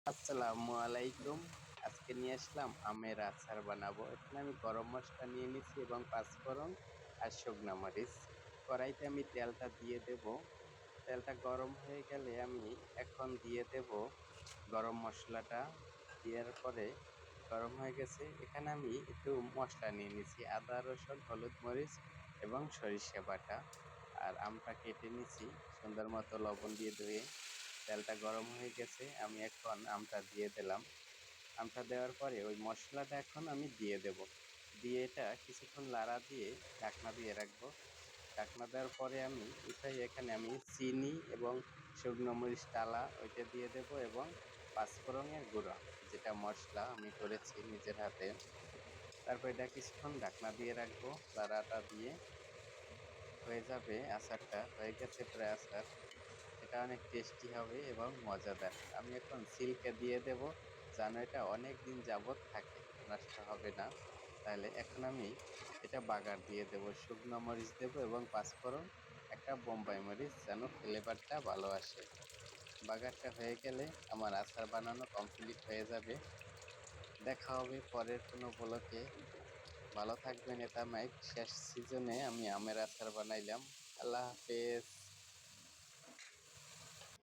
আসসালামু আলাইকুম। আজকে নিয়ে আসলাম আমের আচার বানাবো। এখানে আমি গরম মসলা নিয়ে নিছি এবং পাঁচফোড়ন আর শুকনা মরিচ। কড়াইতে আমি তেলটা দিয়ে দেব। তেলটা গরম হয়ে গেলে আমি এখন দিয়ে দেব গরম মশলাটা। দেওয়ার পরে গরম হয়ে গেছে, এখানে আমি একটু মশলা নিয়ে নিছি, আদা রসুন হলুদ মরিচ এবং সরিষা বাটা। আর আমটা কেটে নিছি সুন্দর মতো লবণ দিয়ে ধুয়ে। তেলটা গরম হয়ে গেছে, আমি এখন আমটা দিয়ে দিলাম। আমটা দেওয়ার পরে ওই মশলাটা এখন আমি দিয়ে দেব। দিয়ে এটা কিছুক্ষণ লাড়া দিয়ে ঢাকনা দিয়ে রাখবো। ঢাকনা দেওয়ার পরে আমি উঠাই, এখানে আমি চিনি এবং শুকনো মরিচ টালা ওইটা দিয়ে দেব এবং পাঁচফোড়নের গুঁড়া, যেটা মশলা আমি করেছি নিজের হাতে। তারপর এটা কিছুক্ষণ ঢাকনা দিয়ে রাখবো, লাড়াটা দিয়ে। হয়ে যাবে, আচারটা হয়ে গেছে প্রায় আচার। এটা অনেক টেস্টি হবে এবং মজাদার। আমি এখন সিল্কে দিয়ে দেব, যেন এটা অনেক দিন যাবত থাকে, নষ্ট হবে না। তাহলে এখন আমি এটা বাগার দিয়ে দেব, শুকনো মরিচ দেব এবং পাঁচফোড়ন, একটা বোম্বাই মরিচ, যেন ফ্লেভারটা ভালো আসে। বাগারটা হয়ে গেলে আমার আচার বানানো কমপ্লিট হয়ে যাবে। দেখা হবে পরের কোনো ব্লকে। ভালো থাকবেন। এটা মাইক শেষ সিজনে আমি আমের আচার বানাইলাম। আল্লাহ হাফেজ।